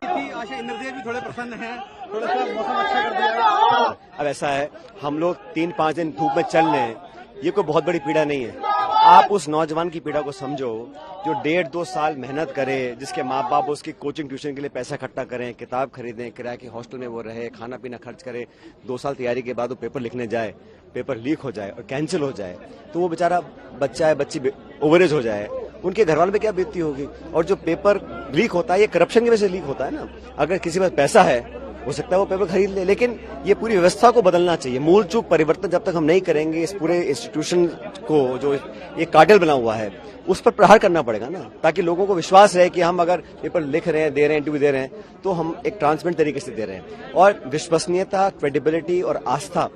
आशा इंद्रदेव भी थोड़े प्रसन्न हैं, थोड़ा सा मौसम अच्छा कर दिया। अब ऐसा है, हम लोग 3-5 दिन धूप में चल रहे हैं, ये कोई बहुत बड़ी पीड़ा नहीं है। आप उस नौजवान की पीड़ा को समझो जो 1.5-2 साल मेहनत करे, जिसके माँ बाप उसकी कोचिंग ट्यूशन के लिए पैसा इकट्ठा करें, किताब खरीदें, किराए के हॉस्टल में वो रहे, खाना पीना खर्च करे, 2 साल तैयारी के बाद वो पेपर लिखने जाए, पेपर लीक हो जाए और कैंसिल हो जाए, तो वो बेचारा बच्चा है, बच्ची ओवरेज हो जाए, उनके घर वालों पे क्या बीतती होगी। और जो पेपर लीक होता है ये करप्शन की वजह से लीक होता है ना। अगर किसी पास पैसा है हो सकता है वो पेपर खरीद ले, लेकिन ये पूरी व्यवस्था को बदलना चाहिए। मूल चूक परिवर्तन जब तक हम नहीं करेंगे, इस पूरे इंस्टीट्यूशन को जो ये कार्टेल बना हुआ है उस पर प्रहार करना पड़ेगा ना, ताकि लोगों को विश्वास रहे कि हम अगर पेपर लिख रहे हैं, दे रहे हैं, इंटरव्यू दे रहे हैं तो हम एक ट्रांसपेरेंट तरीके से दे रहे हैं। और विश्वसनीयता, क्रेडिबिलिटी और आस्था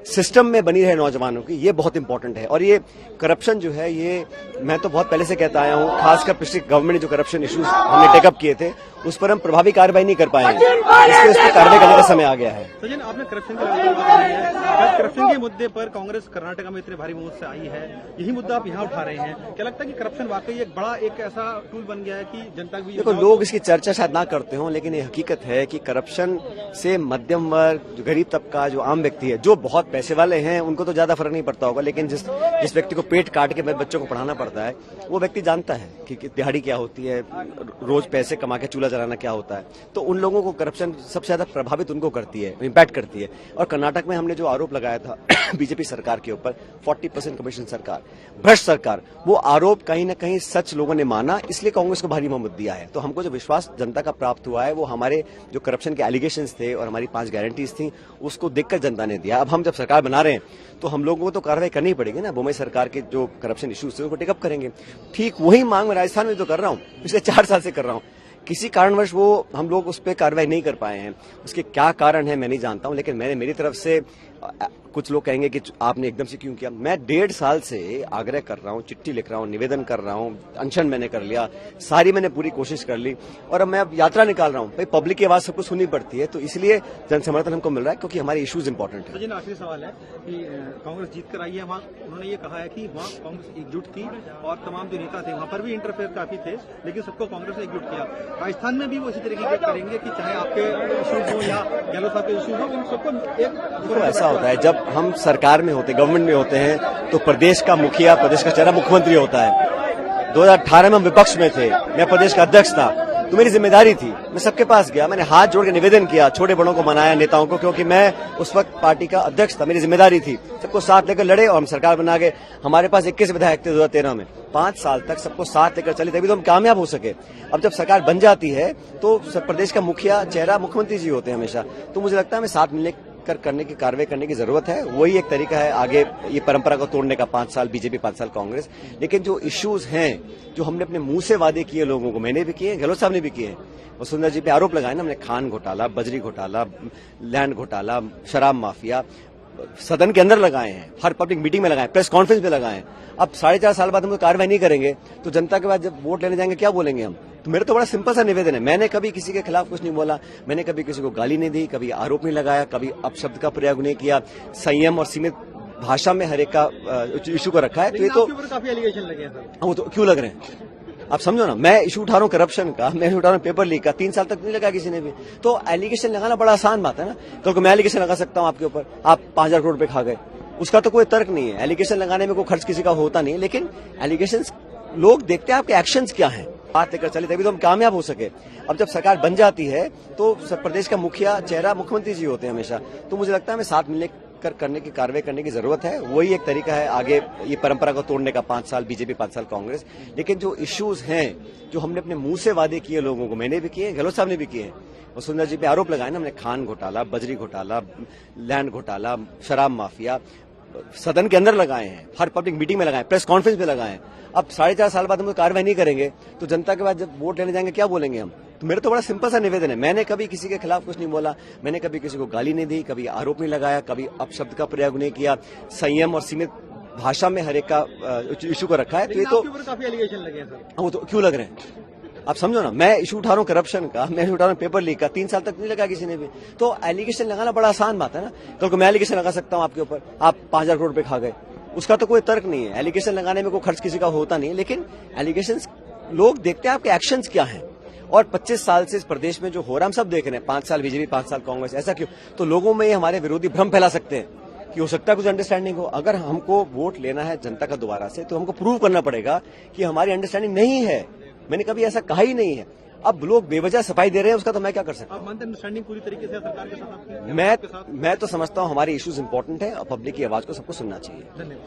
सिस्टम में बनी रहे नौजवानों की, ये बहुत इंपॉर्टेंट है। और ये करप्शन जो है, ये मैं तो बहुत पहले से कहता आया हूँ, खासकर पिछली गवर्नमेंट ने जो करप्शन इश्यूज हमने टेकअप किए थे उस पर हम प्रभावी कार्रवाई नहीं कर पाए, इसलिए उस पर कार्रवाई करने का समय आ गया है। सचिन, आपने करप्शन की बात की है, करप्शन के मुद्दे पर कांग्रेस कर्नाटक में इतने भारी बहुमत से आई है, यही मुद्दा आप यहाँ उठा रहे हैं। क्या लगता है कि करप्शन वाकई एक बड़ा एक ऐसा टूल बन गया है कि जनता भी? देखो, लोग इसकी चर्चा शायद ना करते हों, लेकिन ये हकीकत है कि करप्शन से मध्यम वर्ग, जो गरीब तबका, जो आम व्यक्ति है, जो बहुत पैसे वाले हैं उनको तो ज्यादा फर्क नहीं पड़ता होगा, लेकिन जिस व्यक्ति को पेट काट के बच्चों को पढ़ाना पड़ता है वो व्यक्ति जानता है कि दिहाड़ी क्या होती है, रोज पैसे कमा के चूल्हा जलाना क्या होता है। तो उन लोगों को करप्शन सबसे ज्यादा प्रभावित उनको करती है, इम्पैक्ट करती है। और कर्नाटक में हमने जो आरोप लगाया था बीजेपी सरकार के ऊपर, 40% कमीशन सरकार, भ्रष्ट सरकार, वो आरोप कहीं ना कहीं सच लोगों ने माना, इसलिए कांग्रेस को भारी बहुमत दिया है। तो हमको जो विश्वास जनता का प्राप्त हुआ है वो हमारे जो करप्शन के एलिगेशंस थे और हमारी 5 गारंटीज थी उसको देखकर जनता ने दिया। अब हम जब सरकार बना रहे हैं तो हम लोगों को तो कार्रवाई करनी पड़ेगी ना। बोम्बई सरकार के जो करप्शन इश्यूज थे उनको टेकअप करेंगे। ठीक वही मांग मैं राजस्थान में तो कर रहा हूँ, पिछले 4 साल से कर रहा हूँ। किसी कारणवश वो हम लोग उस पर कार्रवाई नहीं कर पाए हैं, उसके क्या कारण है मैं नहीं जानता हूं, लेकिन मैंने मेरी तरफ से, कुछ लोग कहेंगे कि आपने एकदम से क्यों किया, मैं 1.5 साल से आग्रह कर रहा हूं, चिट्ठी लिख रहा हूं, निवेदन कर रहा हूं, अनशन मैंने कर लिया, सारी मैंने पूरी कोशिश कर ली और अब मैं अब यात्रा निकाल रहा हूं। भाई, पब्लिक की आवाज सबको सुननी पड़ती है, तो इसलिए जन समर्थन हमको मिल रहा है क्योंकि हमारे इश्यूज इंपॉर्टेंट है। लेकिन आखिरी सवाल है कि कांग्रेस जीत कर आई है, वहाँ उन्होंने ये कहा है कि वहाँ कांग्रेस एकजुट थी और तमाम जो नेता थे वहाँ पर भी इंटरफेयर काफी थे, लेकिन सबको कांग्रेस ने एकजुट किया। राजस्थान में भी वो इसी तरीके से करेंगे कि चाहे आपके इश्यूज हो या गहलोत साहब के इश्यूज हो, उन सबको एक ऐसा होता है जब हम सरकार में होते, गवर्नमेंट में होते हैं तो प्रदेश का मुखिया, प्रदेश का चेहरा मुख्यमंत्री होता है। 2018 में हम विपक्ष में थे, मैं प्रदेश का अध्यक्ष था, तो मेरी जिम्मेदारी थी, मैं सबके पास गया, मैंने हाथ जोड़ के निवेदन किया, छोटे बड़ों को मनाया, नेताओं को, क्योंकि मैं उस वक्त पार्टी का अध्यक्ष था, मेरी जिम्मेदारी थी। सबको साथ लेकर लड़े और हम सरकार बना गए। हमारे पास 21 विधायक थे 2013 में, 5 साल तक सबको साथ लेकर चले, तभी तो हम कामयाब हो सके। अब जब सरकार बन जाती है तो प्रदेश का मुखिया चेहरा मुख्यमंत्री जी होते हैं हमेशा, तो मुझे लगता है हमें साथ मिलने करने की कार्रवाई करने की जरूरत है। वही एक तरीका है आगे ये परंपरा को तोड़ने का, 5 साल बीजेपी, 5 साल कांग्रेस। लेकिन जो इश्यूज हैं, जो हमने अपने मुंह से वादे किए लोगों को, मैंने भी किए, गहलोत साहब ने भी किए, वसुंधरा जी पे आरोप लगाए ना हमने, खान घोटाला, बजरी घोटाला, लैंड घोटाला, शराब माफिया, सदन के अंदर लगाए हैं, हर पब्लिक मीटिंग में लगाए, प्रेस कॉन्फ्रेंस में लगाए हैं। अब 4.5 साल बाद हम कार्रवाई नहीं करेंगे तो जनता के बाद जब वोट लेने जाएंगे क्या बोलेंगे हम? तो मेरा तो बड़ा सिंपल सा निवेदन है, मैंने कभी किसी के खिलाफ कुछ नहीं बोला, मैंने कभी किसी को गाली नहीं दी, कभी आरोप नहीं लगाया, कभी अपशब्द का प्रयोग नहीं किया, संयम और सीमित भाषा में हर एक का इशू को रखा है। तो ये तो काफी एलिगेशन लगे हैं सर। वो तो क्यों लग रहे हैं? आप समझो ना, मैं इशू उठा रहा हूँ करप्शन का, मैं उठा रहा हूँ पेपर लीक का, 3 साल तक नहीं लगा किसी ने भी। तो एलिगेशन लगाना बड़ा आसान बात है ना। तो मैं एलिगेशन लगा सकता हूँ आपके ऊपर, आप 5,000 करोड़ रुपए खा गए, उसका तो कोई तर्क नहीं है। एलिगेशन लगाने में कोई खर्च किसी का होता नहीं है, लेकिन एलिगेशन लोग देखते हैं आपके एक्शंस क्या हैं, बात लेकर चले, तभी तो हम कामयाब हो सके। अब जब सरकार बन जाती है तो प्रदेश का मुखिया चेहरा मुख्यमंत्री जी होते हैं हमेशा, तो मुझे लगता है हमें साथ मिलने करने की कार्रवाई करने की जरूरत है। वही एक तरीका है आगे ये परंपरा को तोड़ने का, 5 साल बीजेपी, 5 साल कांग्रेस। लेकिन जो इश्यूज हैं, जो हमने अपने मुंह से वादे किए लोगों को, मैंने भी किए, गहलोत साहब ने भी किए, वसुंधरा जी पे आरोप लगाए ना हमने, खान घोटाला, बजरी घोटाला, लैंड घोटाला, शराब माफिया, सदन के अंदर लगाए हैं, हर पब्लिक मीटिंग में लगाए, प्रेस कॉन्फ्रेंस में लगाए। अब 4.5 साल बाद हम कार्रवाई नहीं करेंगे तो जनता के बाद जब वोट लेने जाएंगे क्या बोलेंगे हम? तो मेरा तो बड़ा सिंपल सा निवेदन है, मैंने कभी किसी के खिलाफ कुछ नहीं बोला, मैंने कभी किसी को गाली नहीं दी, कभी आरोप नहीं लगाया, कभी अपशब्द का प्रयोग नहीं किया, संयम और सीमित भाषा में हर एक का इशू को रखा है। तो ये तो काफी एलिगेशन लगे हैं सर। वो तो क्यों लग रहे हैं? आप समझो ना, मैं इशू उठा रहा हूँ करप्शन का, मैं इशू उठा रहा हूँ पेपर लीक का, 3 साल तक नहीं लगा किसी ने भी। तो एलिगेशन लगाना बड़ा आसान बात है ना। तो मैं एलिगेशन लगा सकता हूँ आपके ऊपर, आप 5,000 करोड़ रुपए खा गए, उसका तो कोई तर्क नहीं है। एलिगेशन लगाने में कोई खर्च किसी का होता नहीं है, लेकिन एलिगेशन लोग देखते हैं आपके एक्शंस क्या हैं। और 25 साल से इस प्रदेश में जो हो रहा है हम सब देख रहे हैं, 5 साल बीजेपी, 5 साल कांग्रेस, ऐसा क्यों? तो लोगों में ये हमारे विरोधी भ्रम फैला सकते हैं कि हो सकता है कुछ अंडरस्टैंडिंग हो। अगर हमको वोट लेना है जनता का दोबारा से, तो हमको प्रूव करना पड़ेगा कि हमारी अंडरस्टैंडिंग नहीं है। मैंने कभी ऐसा कहा ही नहीं है। अब लोग बेवजह सफाई दे रहे हैं, उसका तो मैं क्या कर सकता हूँ? आप मानते हैं अंडरस्टैंडिंग पूरी तरीके से सरकार के साथ आपकी? मैं तो समझता हूँ हमारे इश्यूज इंपॉर्टेंट है और पब्लिक की आवाज को सबको सुनना चाहिए। धन्यवाद।